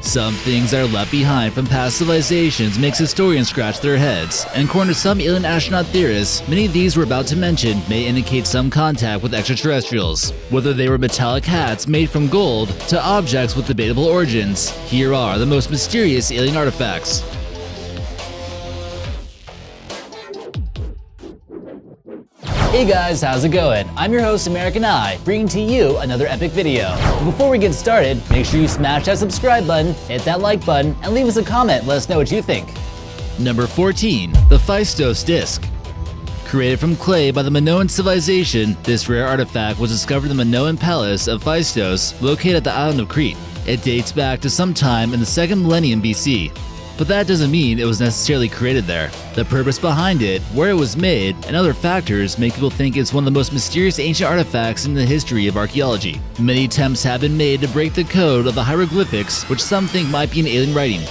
Some things that are left behind from past civilizations makes historians scratch their heads, and according to some alien astronaut theorists, many of these we're about to mention may indicate some contact with extraterrestrials. Whether they were metallic hats made from gold to objects with debatable origins, here are the most mysterious alien artifacts. Hey guys, how's it going? I'm your host American Eye, bringing to you another epic video. But before we get started, make sure you smash that subscribe button, hit that like button, and leave us a comment, let us know what you think. Number 14. The Phaistos Disc. Created from clay by the Minoan civilization, this rare artifact was discovered in the Minoan palace of Phaistos, located at the island of Crete. It dates back to sometime in the 2nd millennium BC. But that doesn't mean it was necessarily created there. The purpose behind it, where it was made, and other factors make people think it's one of the most mysterious ancient artifacts in the history of archaeology. Many attempts have been made to break the code of the hieroglyphics, which some think might be in alien writing.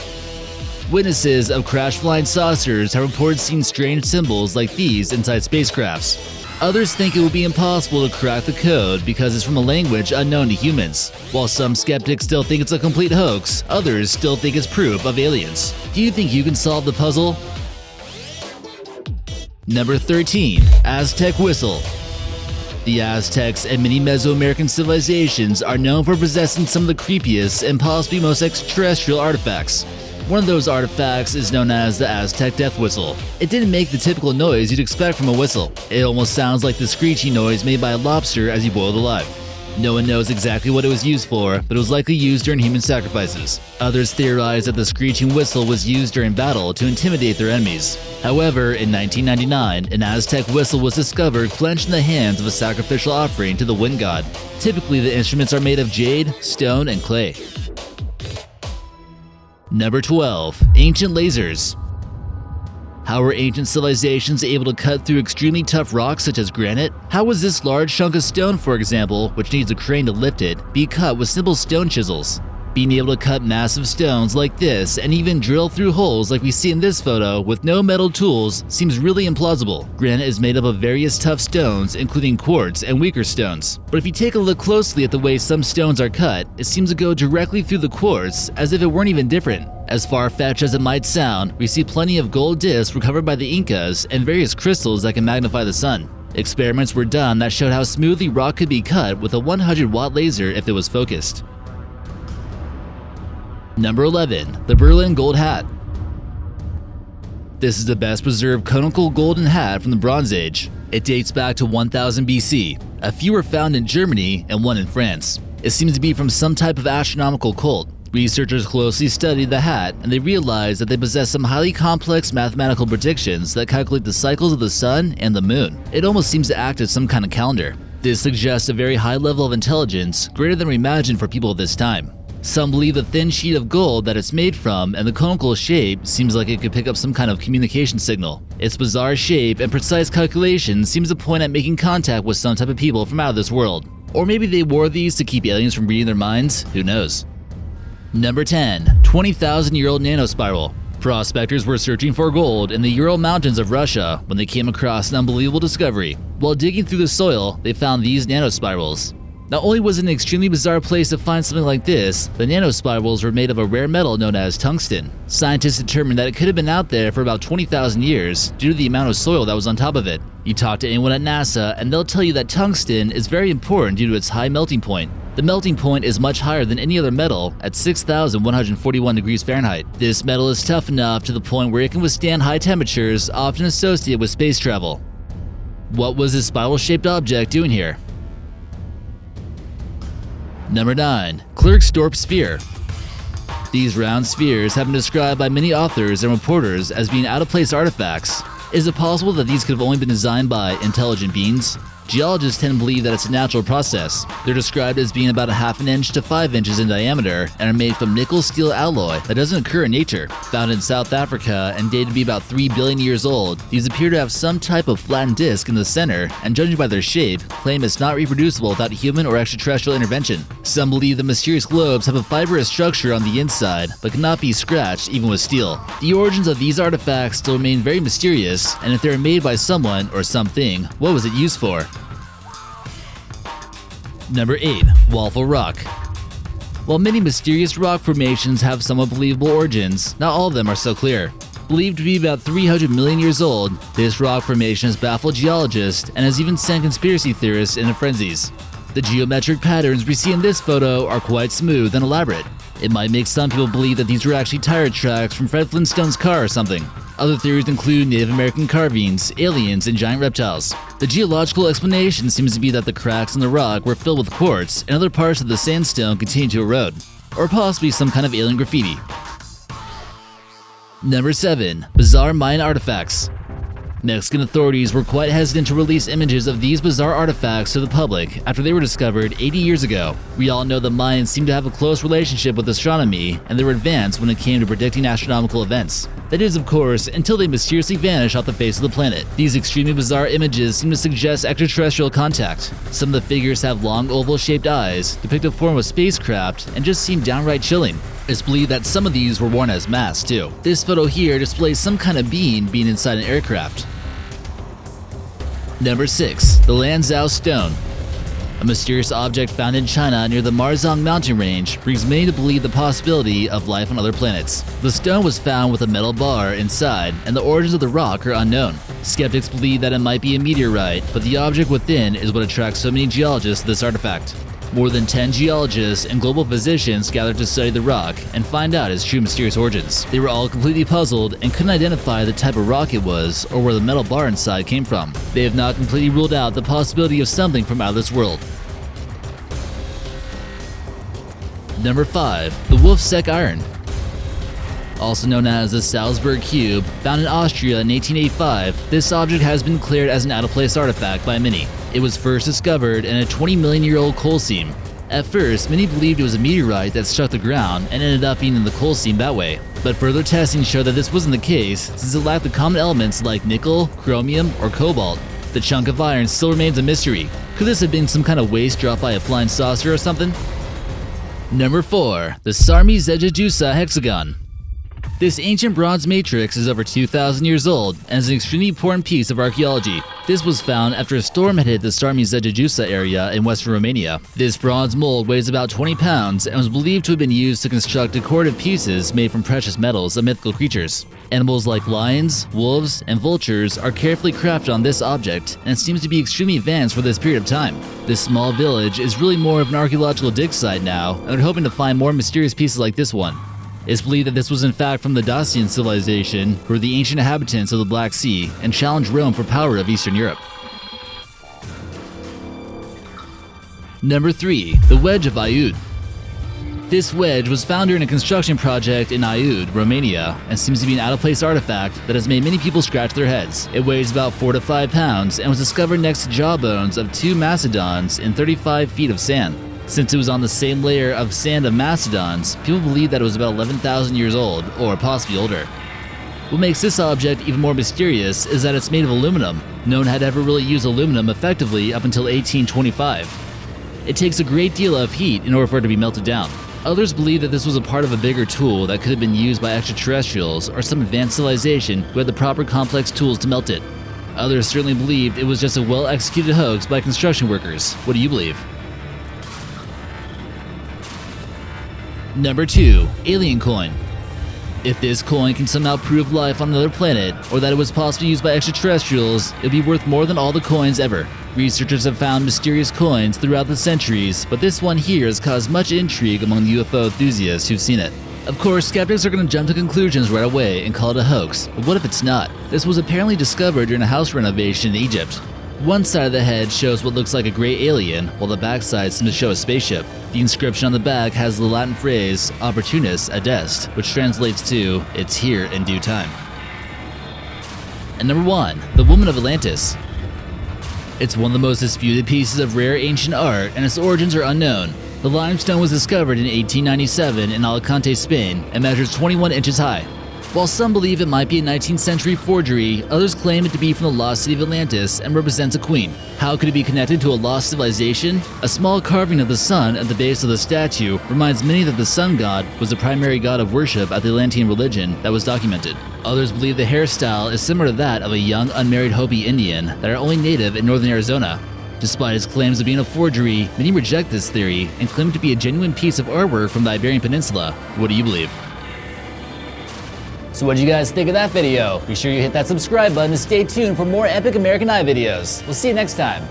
Witnesses of crashed flying saucers have reported seeing strange symbols like these inside spacecrafts. Others think it would be impossible to crack the code because it's from a language unknown to humans. While some skeptics still think it's a complete hoax, others still think it's proof of aliens. Do you think you can solve the puzzle? Number 13. Aztec Whistle. The Aztecs and many Mesoamerican civilizations are known for possessing some of the creepiest and possibly most extraterrestrial artifacts. One of those artifacts is known as the Aztec death whistle. It didn't make the typical noise you'd expect from a whistle. It almost sounds like the screeching noise made by a lobster as you boil it alive. No one knows exactly what it was used for, but it was likely used during human sacrifices. Others theorize that the screeching whistle was used during battle to intimidate their enemies. However, in 1999, an Aztec whistle was discovered clenched in the hands of a sacrificial offering to the wind god. Typically, the instruments are made of jade, stone, and clay. Number 12. Ancient lasers. How were ancient civilizations able to cut through extremely tough rocks such as granite? How was this large chunk of stone, for example, which needs a crane to lift it, be cut with simple stone chisels? Being able to cut massive stones like this and even drill through holes like we see in this photo with no metal tools seems really implausible. Granite is made up of various tough stones, including quartz and weaker stones. But if you take a look closely at the way some stones are cut, it seems to go directly through the quartz as if it weren't even different. As far-fetched as it might sound, we see plenty of gold discs recovered by the Incas and various crystals that can magnify the sun. Experiments were done that showed how smoothly rock could be cut with a 100-watt laser if it was focused. Number 11. The Berlin Gold Hat. This is the best preserved conical golden hat from the Bronze Age. It dates back to 1000 BC. A few were found in Germany and one in France. It seems to be from some type of astronomical cult. Researchers closely studied the hat and they realized that they possess some highly complex mathematical predictions that calculate the cycles of the sun and the moon. It almost seems to act as some kind of calendar. This suggests a very high level of intelligence, greater than we imagined for people of this time. Some believe the thin sheet of gold that it's made from and the conical shape seems like it could pick up some kind of communication signal. Its bizarre shape and precise calculation seems to point at making contact with some type of people from out of this world. Or maybe they wore these to keep aliens from reading their minds, who knows. Number 10. 20,000-year-old Nano Spiral. Prospectors were searching for gold in the Ural Mountains of Russia when they came across an unbelievable discovery. While digging through the soil, they found these nanospirals. Not only was it an extremely bizarre place to find something like this, the nanospirals were made of a rare metal known as tungsten. Scientists determined that it could have been out there for about 20,000 years due to the amount of soil that was on top of it. You talk to anyone at NASA and they'll tell you that tungsten is very important due to its high melting point. The melting point is much higher than any other metal at 6,141 degrees Fahrenheit. This metal is tough enough to the point where it can withstand high temperatures often associated with space travel. What was this spiral-shaped object doing here? Number 9. Klerksdorp Sphere. These round spheres have been described by many authors and reporters as being out-of-place artifacts. Is it possible that these could have only been designed by intelligent beings? Geologists tend to believe that it's a natural process. They're described as being about 1/2 inch to 5 inches in diameter and are made from nickel-steel alloy that doesn't occur in nature. Found in South Africa and dated to be about 3 billion years old, these appear to have some type of flattened disc in the center and, judging by their shape, claim it's not reproducible without human or extraterrestrial intervention. Some believe the mysterious globes have a fibrous structure on the inside but cannot be scratched even with steel. The origins of these artifacts still remain very mysterious, and if they were made by someone or something, what was it used for? Number 8. Waffle Rock. While many mysterious rock formations have somewhat believable origins, not all of them are so clear. Believed to be about 300 million years old, this rock formation has baffled geologists and has even sent conspiracy theorists into frenzies. The geometric patterns we see in this photo are quite smooth and elaborate. It might make some people believe that these were actually tire tracks from Fred Flintstone's car or something. Other theories include Native American carvings, aliens, and giant reptiles. The geological explanation seems to be that the cracks in the rock were filled with quartz and other parts of the sandstone continued to erode, or possibly some kind of alien graffiti. Number 7. Bizarre Mayan Artifacts. Mexican authorities were quite hesitant to release images of these bizarre artifacts to the public after they were discovered 80 years ago. We all know the Mayans seemed to have a close relationship with astronomy, and they were advanced when it came to predicting astronomical events. That is, of course, until they mysteriously vanish off the face of the planet. These extremely bizarre images seem to suggest extraterrestrial contact. Some of the figures have long oval-shaped eyes, depict a form of spacecraft, and just seem downright chilling. It's believed that some of these were worn as masks too. This photo here displays some kind of being inside an aircraft. Number 6. The Lanzhou Stone. A mysterious object found in China near the Marzang mountain range brings many to believe the possibility of life on other planets. The stone was found with a metal bar inside, and the origins of the rock are unknown. Skeptics believe that it might be a meteorite, but the object within is what attracts so many geologists to this artifact. More than 10 geologists and global physicians gathered to study the rock and find out its true mysterious origins. They were all completely puzzled and couldn't identify the type of rock it was or where the metal bar inside came from. They have not completely ruled out the possibility of something from out of this world. Number 5. The Wolfsek Iron. Also known as the Salzburg Cube, found in Austria in 1885, this object has been declared as an out-of-place artifact by many. It was first discovered in a 20-million-year-old coal seam. At first, many believed it was a meteorite that struck the ground and ended up being in the coal seam that way. But further testing showed that this wasn't the case, since it lacked the common elements like nickel, chromium, or cobalt. The chunk of iron still remains a mystery. Could this have been some kind of waste dropped by a flying saucer or something? Number 4. The Sarmi Zejadusa Hexagon. This ancient bronze matrix is over 2,000 years old and is an extremely important piece of archaeology. This was found after a storm had hit the Sarmi Zejadusa area in western Romania. This bronze mold weighs about 20 pounds and was believed to have been used to construct decorative pieces made from precious metals of mythical creatures. Animals like lions, wolves, and vultures are carefully crafted on this object, and it seems to be extremely advanced for this period of time. This small village is really more of an archaeological dig site now, and they're hoping to find more mysterious pieces like this one. It's believed that this was in fact from the Dacian civilization, who were the ancient inhabitants of the Black Sea and challenged Rome for power of Eastern Europe. Number 3. The Wedge of Aiud. This wedge was found during a construction project in Aiud, Romania, and seems to be an out-of-place artifact that has made many people scratch their heads. It weighs about 4 to 5 pounds and was discovered next to jawbones of 2 mastodons in 35 feet of sand. Since it was on the same layer of sand of mastodons, people believe that it was about 11,000 years old, or possibly older. What makes this object even more mysterious is that it's made of aluminum. No one had ever really used aluminum effectively up until 1825. It takes a great deal of heat in order for it to be melted down. Others believe that this was a part of a bigger tool that could have been used by extraterrestrials or some advanced civilization who had the proper complex tools to melt it. Others certainly believed it was just a well-executed hoax by construction workers. What do you believe? Number 2. Alien Coin. If this coin can somehow prove life on another planet, or that it was possibly used by extraterrestrials, it would be worth more than all the coins ever. Researchers have found mysterious coins throughout the centuries, but this one here has caused much intrigue among the UFO enthusiasts who've seen it. Of course, skeptics are going to jump to conclusions right away and call it a hoax, but what if it's not? This was apparently discovered during a house renovation in Egypt. One side of the head shows what looks like a gray alien, while the back side seems to show a spaceship. The inscription on the back has the Latin phrase, opportunis adest, which translates to, it's here in due time. And number 1, the Woman of Atlantis. It's one of the most disputed pieces of rare ancient art, and its origins are unknown. The limestone was discovered in 1897 in Alicante, Spain, and measures 21 inches high. While some believe it might be a 19th century forgery, others claim it to be from the lost city of Atlantis and represents a queen. How could it be connected to a lost civilization? A small carving of the sun at the base of the statue reminds many that the sun god was the primary god of worship at the Atlantean religion that was documented. Others believe the hairstyle is similar to that of a young unmarried Hopi Indian that are only native in northern Arizona. Despite his claims of being a forgery, many reject this theory and claim it to be a genuine piece of artwork from the Iberian Peninsula. What do you believe? So what did you guys think of that video? Be sure you hit that subscribe button to stay tuned for more epic American Eye videos. We'll see you next time.